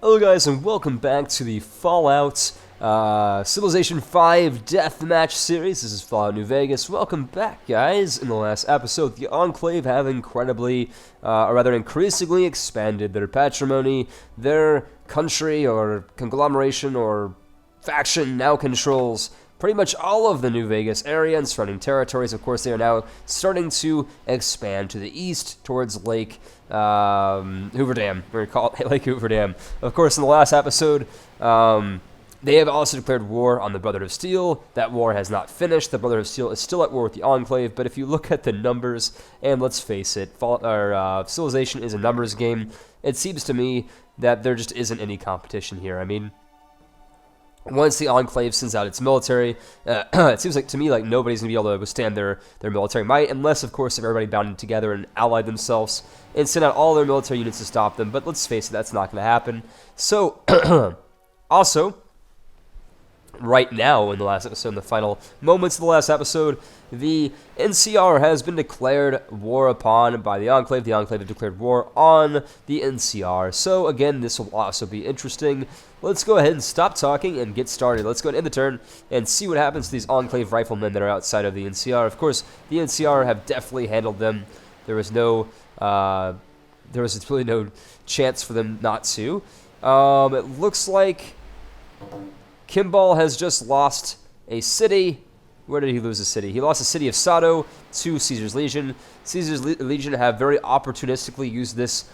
Hello guys and welcome back to the Fallout Civilization 5 Deathmatch series. This is Fallout New Vegas. Welcome back guys. In the last episode, the Enclave have incredibly, or rather increasingly expanded their patrimony. Their country or conglomeration or faction now controls pretty much all of the New Vegas area and surrounding territories. Of course, they are now starting to expand to the east towards Lake Hoover Dam. We're going to call it Lake Hoover Dam. Of course, in the last episode, they have also declared war on the Brotherhood of Steel. That war has not finished. The Brotherhood of Steel is still at war with the Enclave, but if you look at the numbers, and let's face it, Civilization is a numbers game, it seems to me that there just isn't any competition here. I mean, once the Enclave sends out its military, it seems like to me like nobody's going to be able to withstand their military might, unless, of course, if everybody bounded together and allied themselves and sent out all their military units to stop them. But let's face it, that's not going to happen. So, also, right now, in the last episode, in the final moments of the last episode, the NCR has been declared war upon by the Enclave. The Enclave have declared war on the NCR. So, again, this will also be interesting. Let's go ahead and stop talking and get started. Let's go ahead and end the turn and see what happens to these Enclave riflemen that are outside of the NCR. Of course, the NCR have definitely handled them. There was really no chance for them not to. It looks like Kimball has just lost a city. Where did he lose a city? He lost the city of Sado to Caesar's Legion. Caesar's Legion have very opportunistically used this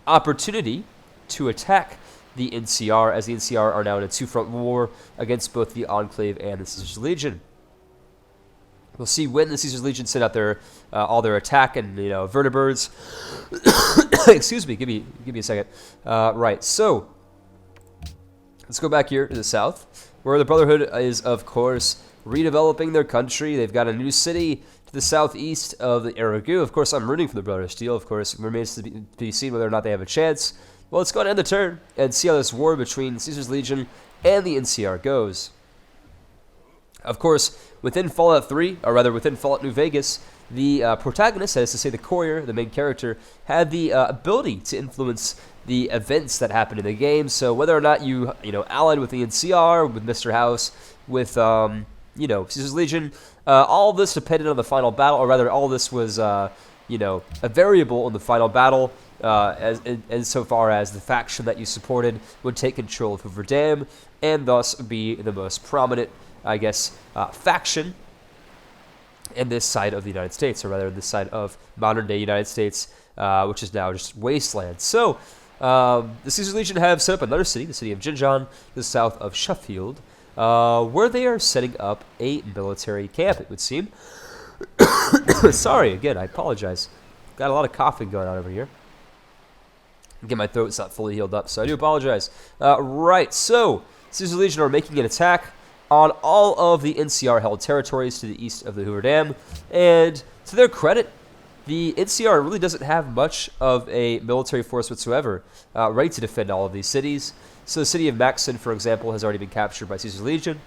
opportunity to attack the NCR, as the NCR are now in a two-front war against both the Enclave and the Caesar's Legion. We'll see when the Caesar's Legion send out their all their attack and vertibirds. Excuse me, give me a second. Right, so let's go back here to the south, where the Brotherhood is, of course, redeveloping their country. They've got a new city to the southeast of the Aragu. Of course, I'm rooting for the Brotherhood of Steel. Of course, it remains to be seen whether or not they have a chance. Well, let's go ahead and end the turn and see how this war between Caesar's Legion and the NCR goes. Of course, within Fallout 3, or rather within Fallout New Vegas, the protagonist, that is to say the courier, the main character, had the ability to influence the events that happened in the game. So whether or not you allied with the NCR, with Mr. House, with Caesar's Legion, all of this depended on the final battle, or rather, all of this was a variable in the final battle. As so far as the faction that you supported would take control of Hoover Dam and thus be the most prominent, I guess, faction in this side of the United States, or rather this side of modern-day United States, which is now just wasteland. So, the Caesar Legion have set up another city, the city of Jinjan, to the south of Sheffield, where they are setting up a military camp, it would seem. Sorry, again, I apologize. Got a lot of coughing going on over here. Again, my throat's not fully healed up, so I do apologize. Right, so Caesar Legion are making an attack on all of the NCR-held territories to the east of the Hoover Dam, and to their credit, the NCR really doesn't have much of a military force whatsoever ready to defend all of these cities. So the city of Maxon, for example, has already been captured by Caesar Legion,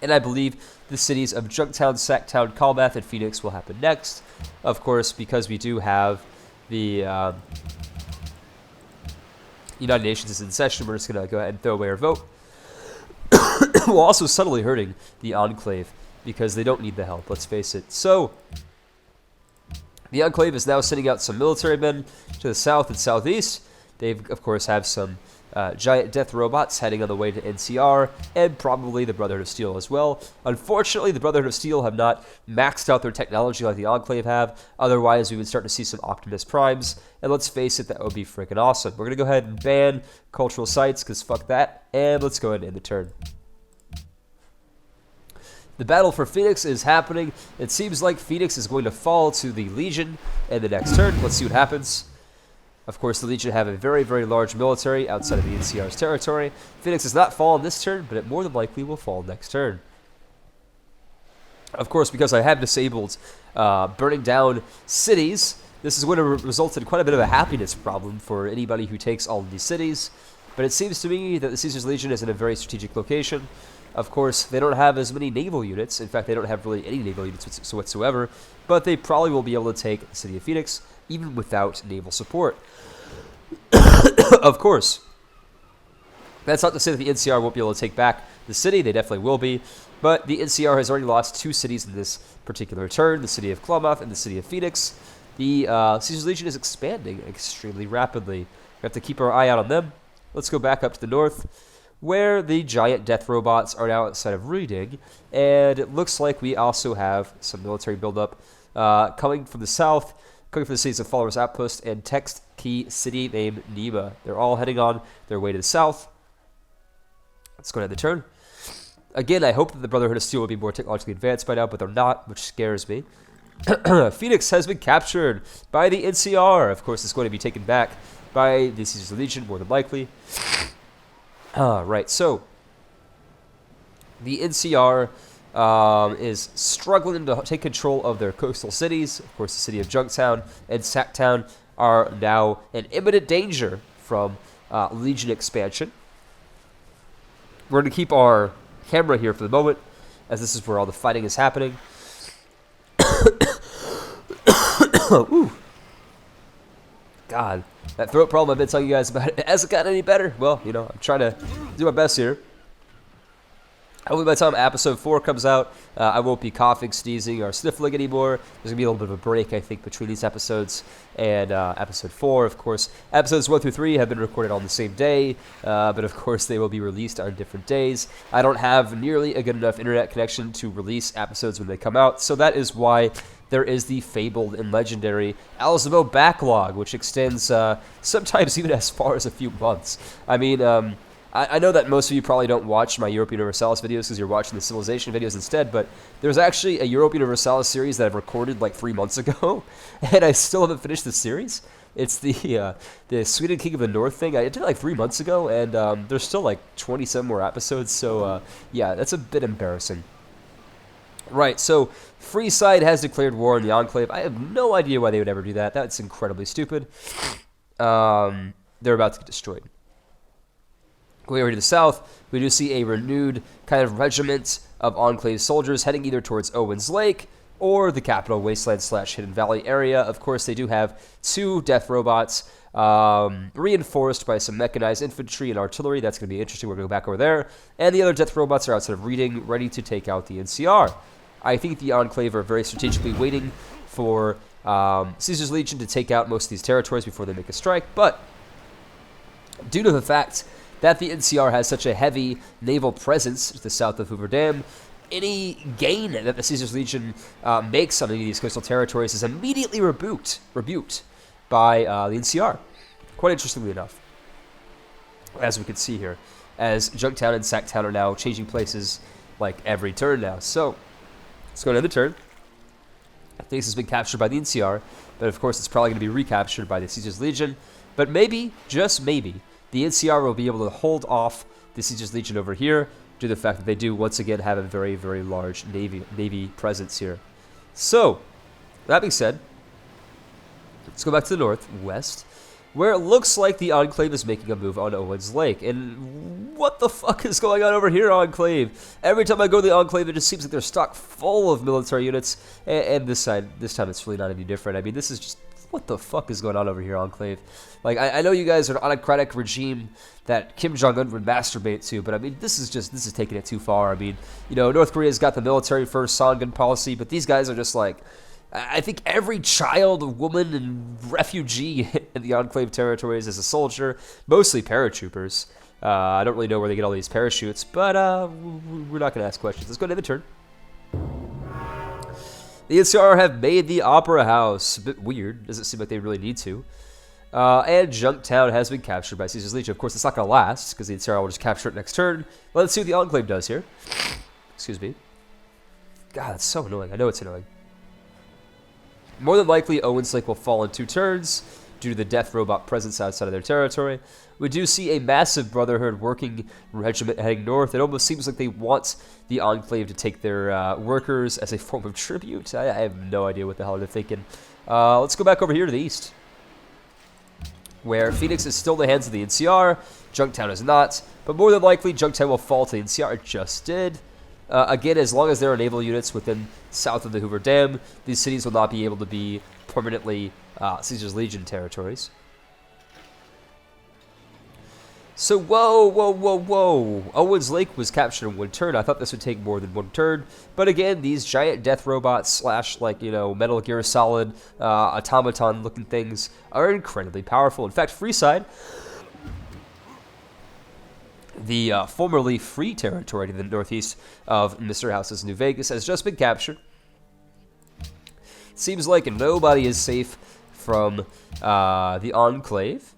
and I believe the cities of Junktown, Sacktown, Calmath, and Phoenix will happen next, of course, because we do have the United Nations is in session. We're just going to go ahead and throw away our vote. While also subtly hurting the Enclave, because they don't need the help, let's face it. So, the Enclave is now sending out some military men to the south and southeast. They, of course, have some giant death robots heading on the way to NCR, and probably the Brotherhood of Steel as well. Unfortunately, the Brotherhood of Steel have not maxed out their technology like the Enclave have. Otherwise, we would start to see some Optimus Primes, and let's face it, that would be freaking awesome. We're going to go ahead and ban cultural sites, because fuck that, and let's go ahead and end the turn. The battle for Phoenix is happening. It seems like Phoenix is going to fall to the Legion in the next turn. Let's see what happens. Of course, the Legion have a very, very large military outside of the NCR's territory. Phoenix has not fallen this turn, but it more than likely will fall next turn. Of course, because I have disabled burning down cities, this is going to result in quite a bit of a happiness problem for anybody who takes all of these cities. But it seems to me that the Caesar's Legion is in a very strategic location. Of course, they don't have as many naval units. In fact, they don't have really any naval units whatsoever. But they probably will be able to take the city of Phoenix, even without naval support. Of course, that's not to say that the NCR won't be able to take back the city. They definitely will be. But the NCR has already lost 2 cities in this particular turn, the city of Klamath and the city of Phoenix. The Caesar's Legion is expanding extremely rapidly. We have to keep our eye out on them. Let's go back up to the north, where the giant death robots are now outside of Reading. And it looks like we also have some military buildup coming from the south, coming from the cities of Followers Outpost and Text Key City named Nima. They're all heading on their way to the south. Let's go ahead and turn. Again, I hope that the Brotherhood of Steel will be more technologically advanced by now, but they're not, which scares me. Phoenix has been captured by the NCR. Of course, it's going to be taken back by the Caesar's Legion, more than likely. Right, so the NCR is struggling to take control of their coastal cities. Of course, the city of Junktown and Sacktown are now in imminent danger from Legion expansion. We're going to keep our camera here for the moment, as this is where all the fighting is happening. Ooh. God, that throat problem I've been telling you guys about, it hasn't gotten any better. Well, you know, I'm trying to do my best here. Hopefully by the time episode 4 comes out, I won't be coughing, sneezing, or sniffling anymore. There's going to be a little bit of a break, I think, between these episodes and episode 4. Of course, episodes 1 through 3 have been recorded on the same day, but of course they will be released on different days. I don't have nearly a good enough internet connection to release episodes when they come out, so that is why there is the fabled and legendary Alzabo backlog, which extends sometimes even as far as a few months. I mean, I know that most of you probably don't watch my Europa Universalis videos because you're watching the Civilization videos instead, but there's actually a Europa Universalis series that I've recorded like 3 months ago, and I still haven't finished the series. It's the Sweden King of the North thing. I did it like 3 months ago, and there's still like 27 more episodes, so yeah, that's a bit embarrassing. Right, so Freeside has declared war on the Enclave. I have no idea why they would ever do that. That's incredibly stupid. They're about to get destroyed. Going over to the south, we do see a renewed kind of regiment of Enclave soldiers heading either towards Owens Lake or the Capital Wasteland / Hidden Valley area. Of course, they do have 2 death robots reinforced by some mechanized infantry and artillery. That's going to be interesting. We're going to go back over there. And the other death robots are outside of Reading, ready to take out the NCR. I think the Enclave are very strategically waiting for Caesar's Legion to take out most of these territories before they make a strike. But due to the fact that the NCR has such a heavy naval presence to the south of Hoover Dam, any gain that the Caesar's Legion makes on any of these coastal territories is immediately rebuked by the NCR. Quite interestingly enough, as we can see here, as Junktown and Sacktown are now changing places like every turn now. So let's go to the turn. I think this has been captured by the NCR, but of course it's probably going to be recaptured by the Caesar's Legion. But maybe, just maybe, the NCR will be able to hold off the Caesar's Legion over here due to the fact that they do once again have a very, very large Navy presence here. So, that being said, let's go back to the northwest, where it looks like the Enclave is making a move on Owens Lake. And what the fuck is going on over here, Enclave? Every time I go to the Enclave, it just seems like they're stocked full of military units. And this time it's really not any different. I mean, this is just, what the fuck is going on over here, Enclave? Like, I know you guys are an autocratic regime that Kim Jong-un would masturbate to, but I mean, this is taking it too far. I mean, you know, North Korea's got the military first Songun policy, but these guys are just like, I think every child, woman, and refugee in the Enclave territories is a soldier, mostly paratroopers. I don't really know where they get all these parachutes, but we're not going to ask questions. Let's go to the turn. The NCR have made the Opera House. A bit weird. Doesn't seem like they really need to. And Junktown has been captured by Caesar's Legion. Of course, it's not going to last, because the NCR will just capture it next turn. Let's see what the Enclave does here. Excuse me. God, that's so annoying. I know it's annoying. More than likely, Owens Lake will fall in 2 turns due to the death robot presence outside of their territory. We do see a massive Brotherhood working regiment heading north. It almost seems like they want the Enclave to take their workers as a form of tribute. I have no idea what the hell they're thinking. Let's go back over here to the east, where Phoenix is still in the hands of the NCR. Junktown is not, but more than likely, Junktown will fall to the NCR. It just did. Again, as long as there are naval units within south of the Hoover Dam, these cities will not be able to be permanently Caesar's Legion territories. So, whoa. Owen's Lake was captured in one turn. I thought this would take more than one turn. But again, these giant death robots slash, like, you know, Metal Gear Solid automaton-looking things are incredibly powerful. In fact, Freeside, the formerly free territory to the northeast of Mr. House's New Vegas, has just been captured. It seems like nobody is safe from the Enclave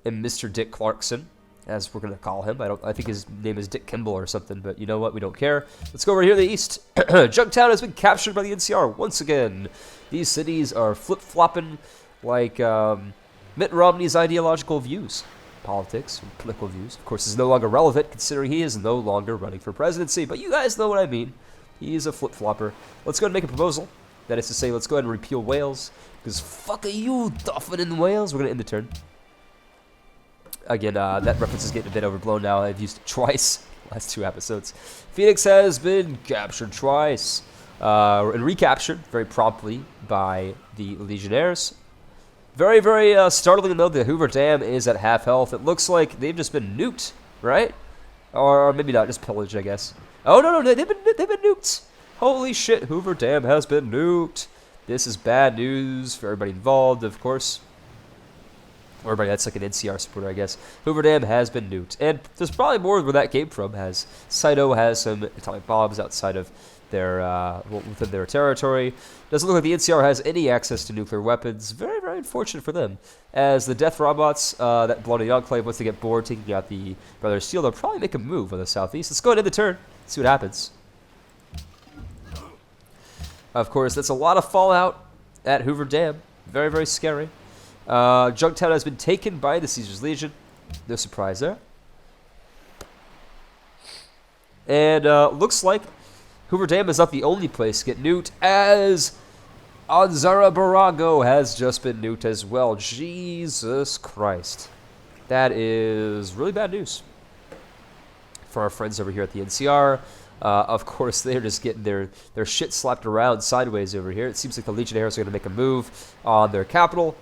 and Mr. Dick Clarkson, as we're going to call him. I think his name is Dick Kimball or something, but you know what? We don't care. Let's go over here to the east. Junktown has been captured by the NCR once again. These cities are flip-flopping like Mitt Romney's ideological views. Politics, and political views. Of course, is no longer relevant, considering he is no longer running for presidency, but you guys know what I mean. He's a flip-flopper. Let's go ahead and make a proposal. That is to say, let's go ahead and repeal Wales, because fuck you, Dolphin in Wales. We're going to end the turn. Again, that reference is getting a bit overblown now. I've used it twice last 2 episodes. Phoenix has been captured twice. And recaptured very promptly by the Legionnaires. Very, very startling, though, the Hoover Dam is at half health. It looks like they've just been nuked, right? Or maybe not, just pillaged, I guess. Oh, no, they've been nuked. Holy shit, Hoover Dam has been nuked. This is bad news for everybody involved, of course. Or everybody that's like an NCR supporter, I guess. Hoover Dam has been nuked. And there's probably more where that came from, as Saito has some atomic bombs outside of their, within their territory. Doesn't look like the NCR has any access to nuclear weapons. Very, very unfortunate for them. As the death robots that belong to the Enclave, once they get bored taking out the Brotherhood Steel, they'll probably make a move on the southeast. Let's go ahead and end the turn. See what happens. Of course, that's a lot of fallout at Hoover Dam. Very, very scary. Junktown has been taken by the Caesar's Legion. No surprise there. And looks like Hoover Dam is not the only place to get nuked, as Alzabo has just been nuked as well. Jesus Christ. That is really bad news for our friends over here at the NCR. Of course, they're just getting their shit slapped around sideways over here. It seems like the Legionnaires are going to make a move on their capital,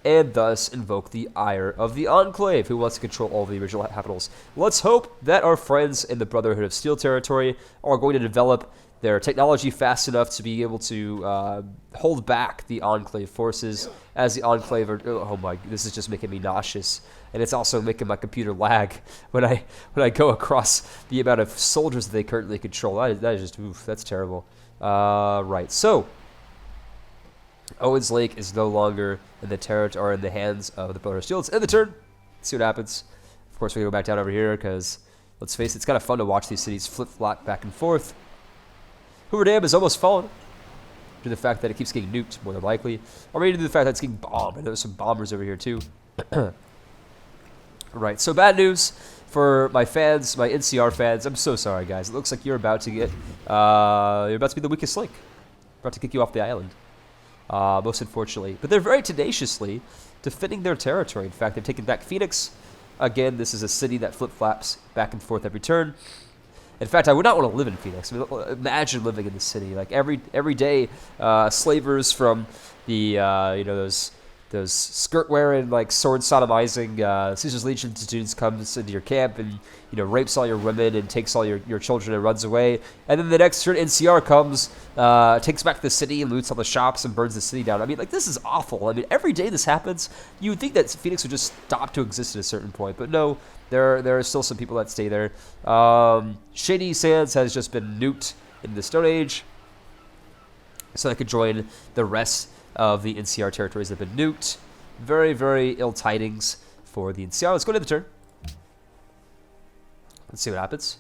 and thus invoke the ire of the Enclave, who wants to control all of the original capitals. Let's hope that our friends in the Brotherhood of Steel territory are going to develop their technology fast enough to be able to hold back the Enclave forces, as the Enclave are... Oh my, this is just making me nauseous. And it's also making my computer lag when I go across the amount of soldiers that they currently control. That is just... Oof, that's terrible. Right, so... Owens Lake is no longer in the territory or in the hands of the Brotherhood of Steel. Let's end the turn. See what happens. Of course, we go back down over here because, let's face it, it's kind of fun to watch these cities flip-flop back and forth. Hoover Dam has almost fallen due to the fact that it keeps getting nuked, more than likely. Or maybe due to the fact that it's getting bombed. And there's some bombers over here, too. Right, so bad news for my fans, my NCR fans. I'm so sorry, guys. It looks like you're about to get, you're about to be the weakest link. About to kick you off the island. Most unfortunately. But they're very tenaciously defending their territory. In fact, they've taken back Phoenix. Again, this is a city that flip-flops back and forth every turn. In fact, I would not want to live in Phoenix. I mean, imagine living in the city. Like, every day, slavers from the, those skirt-wearing, like, sword-sodomizing Caesar's Legion dudes comes into your camp and, rapes all your women and takes all your children and runs away. And then the next turn, NCR comes, takes back the city, loots all the shops, and burns the city down. I mean, like, this is awful. I mean, every day this happens, you would think that Phoenix would just stop to exist at a certain point. But no, there are still some people that stay there. Shady Sands has just been nuked in the Stone Age, so they could join the rest of the NCR territories that have been nuked. Very, very ill tidings for the NCR. Let's go to the turn. Let's see what happens.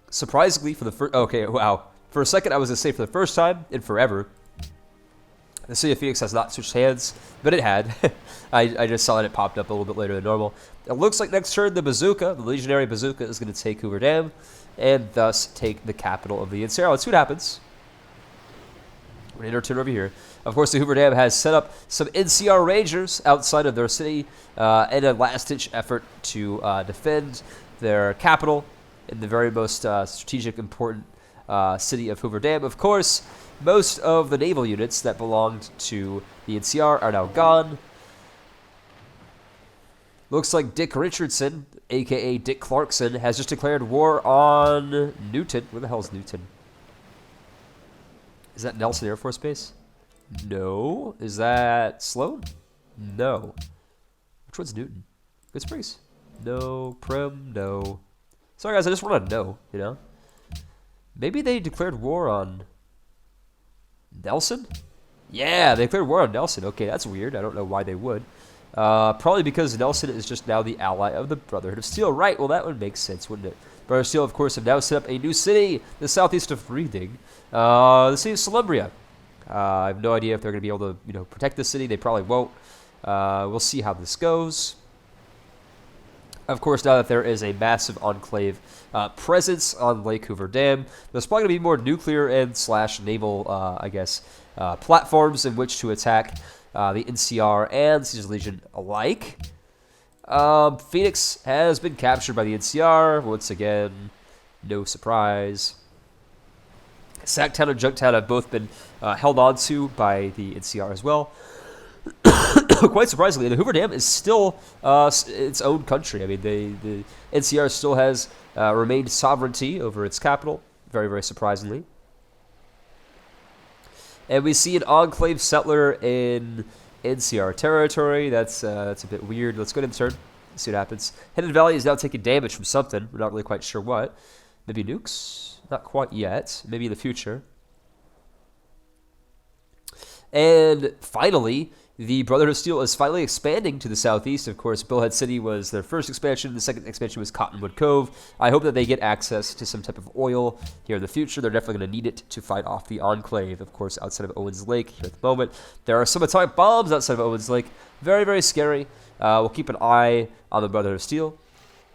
Surprisingly, for the first... Okay, wow. For a second, I was going to say for the first time in forever, the City of Phoenix has not switched hands, but it had. I just saw that it popped up a little bit later than normal. It looks like next turn, the Bazooka, the Legionary Bazooka, is going to take Hoover Dam, and thus take the capital of the NCR. Let's see what happens. We're going to turn over here. Of course, the Hoover Dam has set up some NCR Rangers outside of their city in a last-ditch effort to defend their capital in the very most strategic, important city of Hoover Dam. Of course, most of the naval units that belonged to the NCR are now gone. Looks like Dick Richardson, a.k.a. Dick Clarkson, has just declared war on Newton. Where the hell is Newton? Is that Nelson Air Force Base? No. Is that Sloan? No. Which one's Newton? Good Springs? No. Prim? No. Sorry, guys, I just want to know, you know? Maybe they declared war on Nelson? Yeah, they declared war on Nelson. Okay, that's weird. I don't know why they would. Probably because Nelson is just now the ally of the Brotherhood of Steel. Right, well, that would make sense, wouldn't it? Brotherhood of Steel, of course, have now set up a new city, the southeast of Reading, the city of Columbia. I have no idea if they're going to be able to, you know, protect the city. They probably won't. We'll see how this goes. Of course, now that there is a massive Enclave presence on Lake Hoover Dam, there's probably going to be more nuclear and / naval, I guess, platforms in which to attack the NCR and Caesar's Legion alike. Phoenix has been captured by the NCR. Once again, no surprise. Sacktown and Junktown have both been held onto by the NCR as well. Quite surprisingly, the Hoover Dam is still its own country. I mean, the NCR still has remained sovereignty over its capital, very, very surprisingly. And we see an Enclave settler in NCR territory. That's a bit weird. Let's go ahead and turn, see what happens. Hidden Valley is now taking damage from something. We're not really quite sure what. Maybe nukes? Not quite yet. Maybe in the future. And finally, the Brotherhood of Steel is finally expanding to the southeast. Of course, Billhead City was their first expansion. The second expansion was Cottonwood Cove. I hope that they get access to some type of oil here in the future. They're definitely going to need it to fight off the Enclave, of course, outside of Owens Lake here at the moment. There are some atomic bombs outside of Owens Lake. Very, very scary. We'll keep an eye on the Brotherhood of Steel,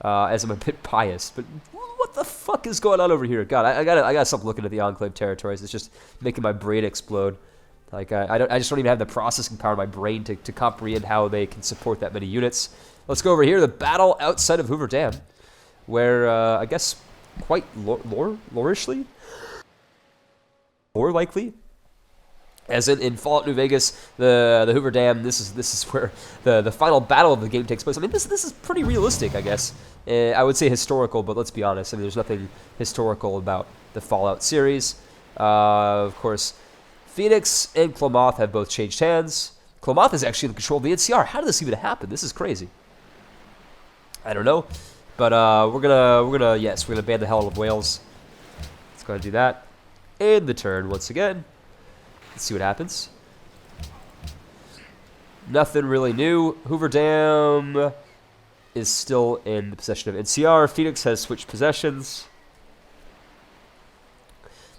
as I'm a bit biased. But what the fuck is going on over here? God, I gotta stop looking at the Enclave territories. It's just making my brain explode. Like, I just don't even have the processing power in my brain to comprehend how they can support that many units. Let's go over here. The battle outside of Hoover Dam, where, I guess, quite lore-likely, as in Fallout New Vegas, the Hoover Dam, this is where the final battle of the game takes place. I mean, this is pretty realistic, I guess. I would say historical, but let's be honest. I mean, there's nothing historical about the Fallout series. Of course, Phoenix and Klamath have both changed hands. Klamath is actually in control of the NCR. How did this even happen? This is crazy. I don't know, but we're gonna ban the hell out of Wales. Let's go ahead and do that. And the turn once again. Let's see what happens. Nothing really new. Hoover Dam is still in the possession of NCR. Phoenix has switched possessions.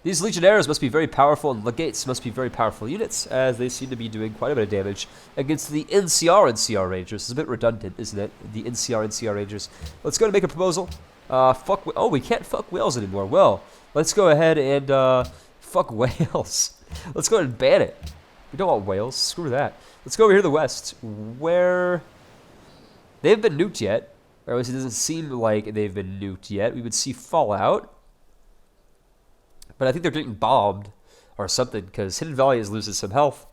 These Legionnaires must be very powerful, and Legates must be very powerful units, as they seem to be doing quite a bit of damage against the NCR Rangers. It's a bit redundant, isn't it? The NCR Rangers. Let's go and make a proposal. Oh, we can't fuck Wales anymore. Well, let's go ahead and fuck Wales. Let's go ahead and ban it. We don't want Wales. Screw that. Let's go over here to the west, where they haven't been nuked yet. Or at least it doesn't seem like they've been nuked yet. We would see Fallout. But I think they're getting bombed or something, because Hidden Valley is losing some health.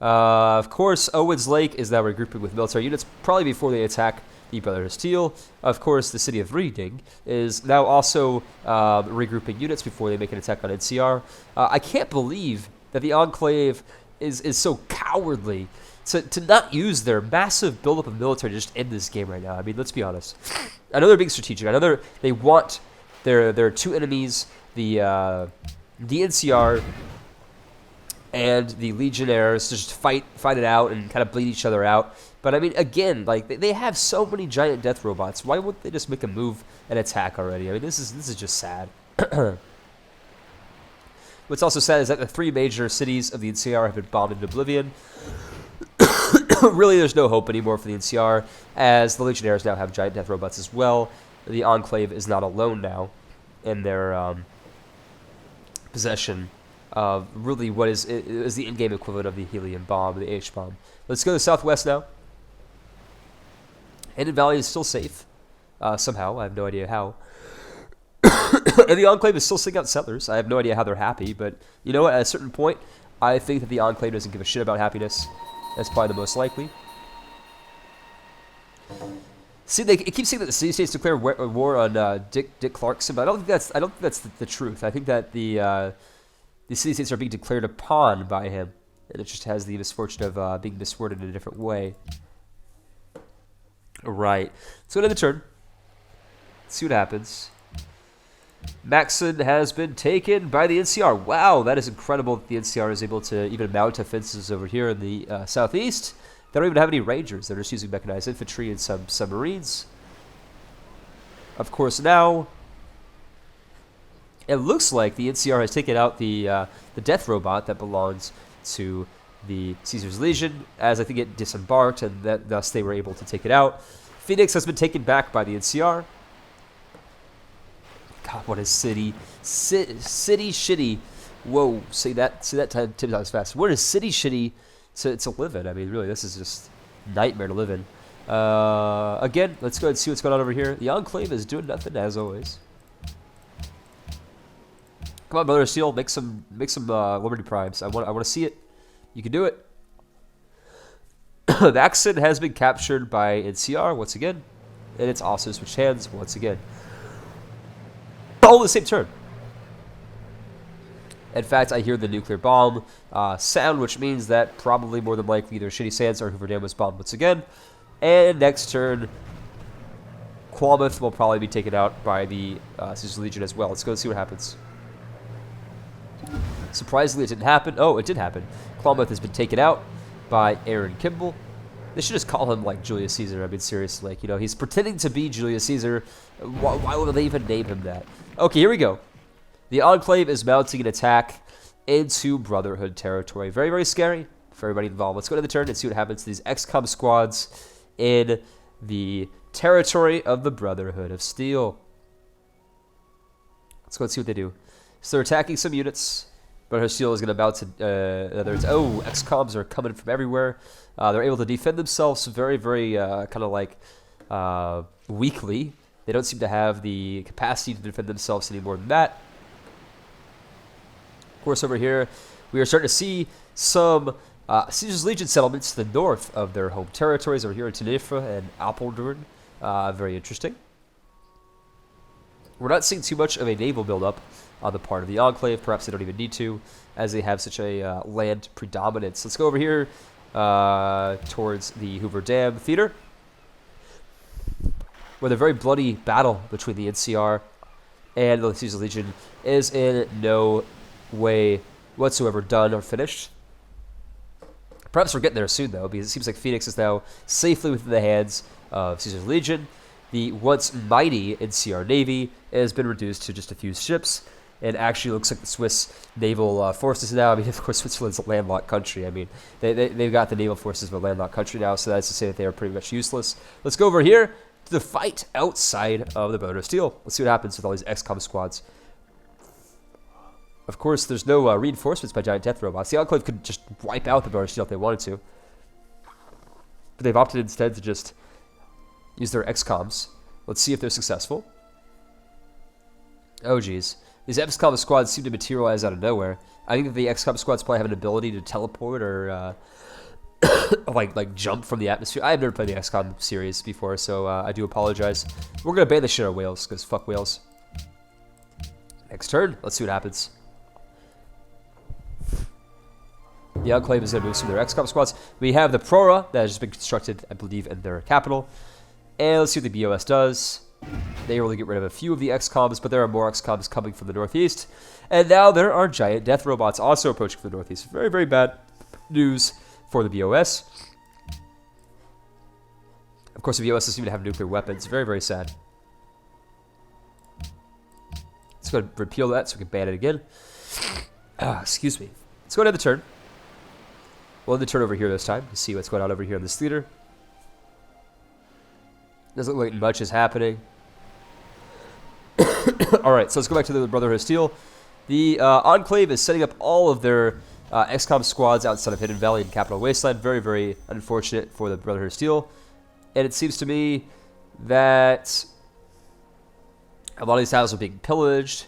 Of course, Owens Lake is now regrouping with military units, probably before they attack the Brotherhood of Steel. Of course, the city of Reading is now also regrouping units before they make an attack on NCR. I can't believe that the Enclave is so cowardly to not use their massive buildup of military to just end this game right now. I mean, let's be honest. I know they're being strategic. I know they want their two enemies, the NCR and the Legionnaires, to just fight it out and kind of bleed each other out. But I mean, again, like they have so many giant death robots. Why wouldn't they just make a move and attack already? I mean, this is just sad. What's also sad is that the three major cities of the NCR have been bombed into oblivion. Really, there's no hope anymore for the NCR, as the Legionnaires now have giant death robots as well. The Enclave is not alone now in their possession of really what is the in-game equivalent of the helium bomb, the H-bomb. Let's go to the southwest now. Hidden Valley is still safe, somehow. I have no idea how. And the Enclave is still sending out settlers. I have no idea how they're happy, but you know what? At a certain point, I think that the Enclave doesn't give a shit about happiness. That's probably the most likely. See, it keeps saying that the city states declare war on Dick Clarkson, but I don't think that's the truth. I think that the city states are being declared upon by him, and it just has the misfortune of being misworded in a different way. Right. So another turn. Let's see what happens. Maxon has been taken by the NCR. Wow, that is incredible that the NCR is able to even mount offenses over here in the southeast. They don't even have any rangers. They're just using mechanized infantry and some submarines. Of course, now it looks like the NCR has taken out the death robot that belongs to the Caesar's Legion, as I think it disembarked, and thus they were able to take it out. Phoenix has been taken back by the NCR. God, what a city shitty. Whoa, say that 10 times fast. What is city shitty to live in? I mean, really, this is just nightmare to live in. Again, let's go ahead and see what's going on over here. The Enclave is doing nothing, as always. Come on, Brother Steel, make some Liberty Primes. I want to see it. You can do it. Maxon has been captured by NCR once again, and it's also switched hands once again. All in the same turn. In fact, I hear the nuclear bomb sound, which means that probably more than likely either Shitty Sands or Hoover Dam was bombed once again. And next turn, Qualmouth will probably be taken out by the Caesar Legion as well. Let's go see what happens. Surprisingly, it didn't happen. Oh, it did happen. Qualmouth has been taken out by Aaron Kimball. They should just call him like Julius Caesar. I mean, seriously, like, you know, he's pretending to be Julius Caesar. Why would they even name him that? Okay, here we go. The Enclave is mounting an attack into Brotherhood territory. Very, very scary for everybody involved. Let's go to the turn and see what happens to these XCOM squads in the territory of the Brotherhood of Steel. Let's go and see what they do. So they're attacking some units. Brotherhood of Steel is going to mount oh, XCOMs are coming from everywhere. They're able to defend themselves very, very kind of like weakly. They don't seem to have the capacity to defend themselves any more than that. Of course, over here, we are starting to see some Caesar's Legion settlements to the north of their home territories over here in Tenerife and Apeldoorn. Very interesting. We're not seeing too much of a naval buildup on the part of the Enclave. Perhaps they don't even need to, as they have such a land predominance. Let's go over here towards the Hoover Dam Theater, where the very bloody battle between the NCR and the Caesar Legion is in no way whatsoever done or finished. Perhaps we're getting there soon, though, because it seems like Phoenix is now safely within the hands of Caesar's Legion. The once mighty NCR Navy has been reduced to just a few ships, and actually looks like the Swiss naval forces now. I mean, of course, Switzerland's a landlocked country. I mean, they've got the naval forces of a landlocked country now, so that's to say that they are pretty much useless. Let's go over here to the fight outside of the Brotherhood of Steel. Let's see what happens with all these XCOM squads. Of course, there's no reinforcements by giant death robots. The Enclave could just wipe out the Brotherhood of Steel if they wanted to, but they've opted instead to just use their XCOMs. Let's see if they're successful. Oh, geez. These XCOM squads seem to materialize out of nowhere. I think that the XCOM squads probably have an ability to teleport or like jump from the atmosphere. I've never played the XCOM series before, so I do apologize. We're going to ban the shit out of whales, because fuck whales. Next turn. Let's see what happens. The Enclave is going to move some of their XCOM squads. We have the Prora that has just been constructed, I believe, in their capital. And let's see what the BOS does. They only get rid of a few of the XCOMs, but there are more XCOMs coming from the northeast. And now there are giant death robots also approaching from the northeast. Very, very bad news for the BOS. Of course, the BOS doesn't even have nuclear weapons. Very, very sad. Let's go ahead and repeal that so we can ban it again. Excuse me. Let's go to the turn. We'll end the turn over here this time to see what's going on over here in this theater. Doesn't look like much is happening. Alright, so let's go back to the Brotherhood of Steel. The Enclave is setting up all of their XCOM squads outside of Hidden Valley and Capital Wasteland. Very, very unfortunate for the Brotherhood of Steel. And it seems to me that a lot of these towns are being pillaged.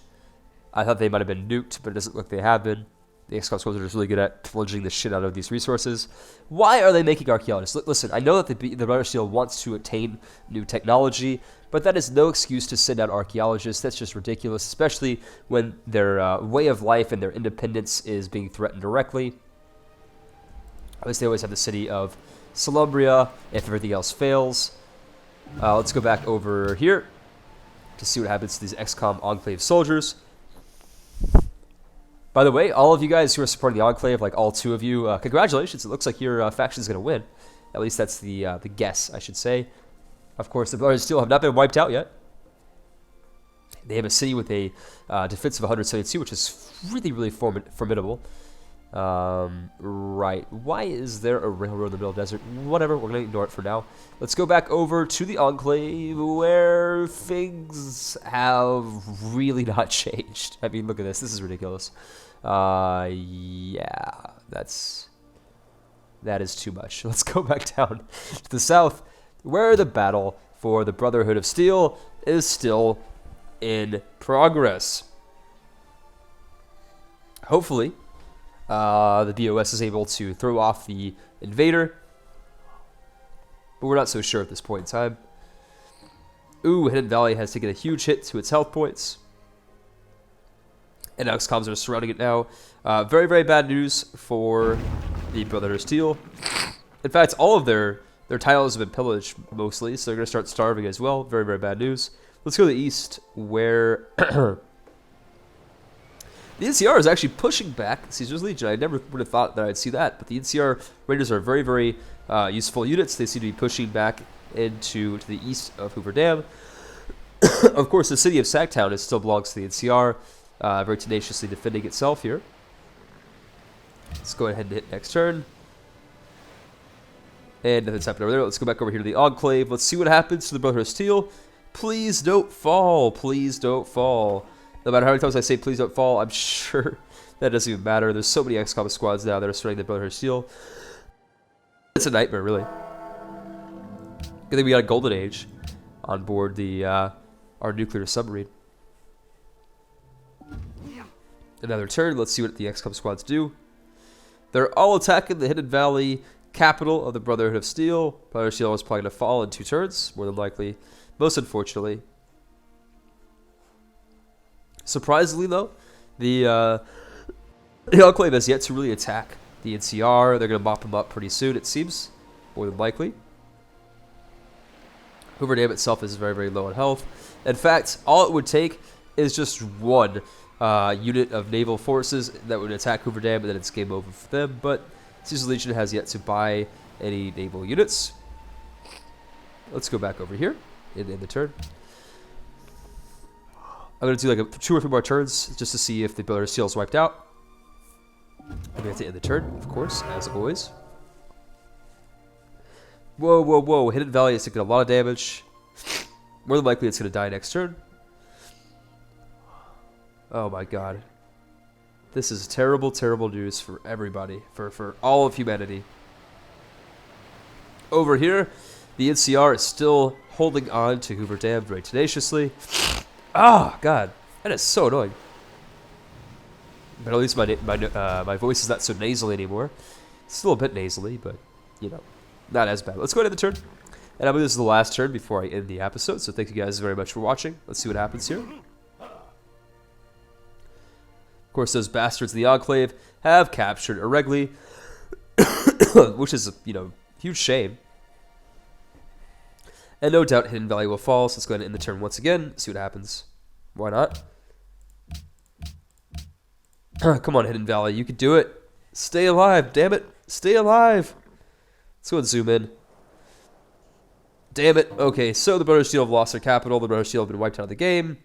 I thought they might have been nuked, but it doesn't look like they have been. The XCOM squads are just really good at pillaging the shit out of these resources. Why are they making archaeologists? Listen, I know that the Brotherhood of Steel wants to attain new technology, but that is no excuse to send out archaeologists. That's just ridiculous, especially when their way of life and their independence is being threatened directly. At least they always have the city of Solumbria if everything else fails. Let's go back over here to see what happens to these XCOM Enclave soldiers. By the way, all of you guys who are supporting the Enclave, like all 2 of you, congratulations. It looks like your faction is going to win. At least that's the guess, I should say. Of course, the Brotherhood still have not been wiped out yet. They have a city with a defense of 172, which is really, really formidable. Right. Why is there a railroad in the middle of the desert? Whatever, we're going to ignore it for now. Let's go back over to the Enclave, where things have really not changed. I mean, look at this. This is ridiculous. Yeah, that is too much. Let's go back down to the south, where the battle for the Brotherhood of Steel is still in progress. Hopefully, the BOS is able to throw off the invader, but we're not so sure at this point in time. Ooh, Hidden Valley has taken a huge hit to its health points, and XCOMs are surrounding it now. Very, very bad news for the Brotherhood of Steel. In fact, all of their tiles have been pillaged mostly, so they're going to start starving as well. Very, very bad news. Let's go to the east, where the NCR is actually pushing back Caesar's Legion. I never would have thought that I'd see that, but the NCR Raiders are very, very useful units. They seem to be pushing back to the east of Hoover Dam. Of course, the city of Sacktown still belongs to the NCR, very tenaciously defending itself here. Let's go ahead and hit next turn. And nothing's happened over there. Let's go back over here to the Enclave. Let's see what happens to the Brotherhood of Steel. Please don't fall. Please don't fall. No matter how many times I say please don't fall, I'm sure that doesn't even matter. There's so many XCOM squads now that are surrounding the Brotherhood of Steel. It's a nightmare, really. Good thing we got a Golden Age on board the our nuclear submarine. Another turn. Let's see what the XCOM squads do. They're all attacking the Hidden Valley capital of the Brotherhood of Steel. Brotherhood of Steel is probably going to fall in 2 turns, more than likely. Most unfortunately. Surprisingly, though, the Enclave has yet to really attack the NCR. They're going to mop them up pretty soon, it seems, more than likely. Hoover Dam itself is very, very low in health. In fact, all it would take is just one unit of naval forces that would attack Hoover Dam, and then it's game over for them. But Caesar's Legion has yet to buy any naval units. Let's go back over here in the turn. I'm going to do like 2 or 3 more turns just to see if the Brotherhood of Steel is wiped out. And we have to end the turn, of course, as always. Whoa, whoa, whoa. Hidden Valley is taking a lot of damage. More than likely it's going to die next turn. Oh my god. This is terrible, terrible news for everybody. For all of humanity. Over here, the NCR is still holding on to Hoover Dam very tenaciously. Oh, God. That is so annoying. But at least my voice is not so nasally anymore. It's still a bit nasally, but, you know, not as bad. Let's go ahead to the turn. And I believe this is the last turn before I end the episode, so thank you guys very much for watching. Let's see what happens here. Of course, those bastards of the Enclave have captured Eregli, which is a, huge shame. And no doubt Hidden Valley will fall, so let's go ahead and end the turn once again, see what happens. Why not? Come on, Hidden Valley, you can do it. Stay alive, damn it. Stay alive. Let's go and zoom in. Damn it. Okay, so the Brotherhood of Steel have lost their capital. The Brotherhood of Steel have been wiped out of the game.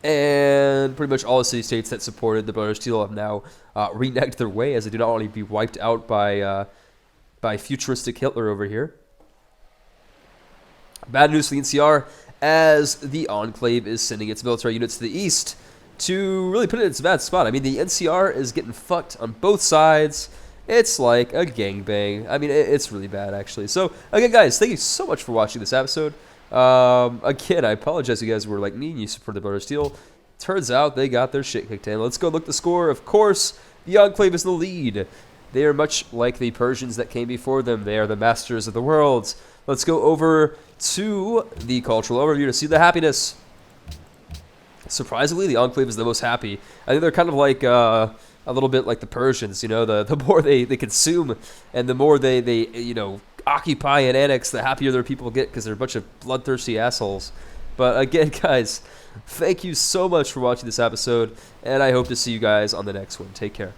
And pretty much all the city-states that supported the Brotherhood of Steel have now reneged their way, as they do not want to be wiped out by futuristic Hitler over here. Bad news for the NCR, as the Enclave is sending its military units to the east to really put it in its bad spot. I mean, the NCR is getting fucked on both sides. It's like a gangbang. I mean, it's really bad, actually. So, again, guys, thank you so much for watching this episode. Again, I apologize if you guys were like me and you supported the Brotherhood of Steel. Turns out they got their shit kicked in. Let's go look the score. Of course, the Enclave is the lead. They are much like the Persians that came before them. They are the masters of the world. Let's go over to the cultural overview to see the happiness. Surprisingly, the Enclave is the most happy. I think they're kind of like a little bit like the Persians. You know, the more they consume and the more they you know, occupy and annex, the happier their people get because they're a bunch of bloodthirsty assholes. But again, guys, thank you so much for watching this episode, and I hope to see you guys on the next one. Take care.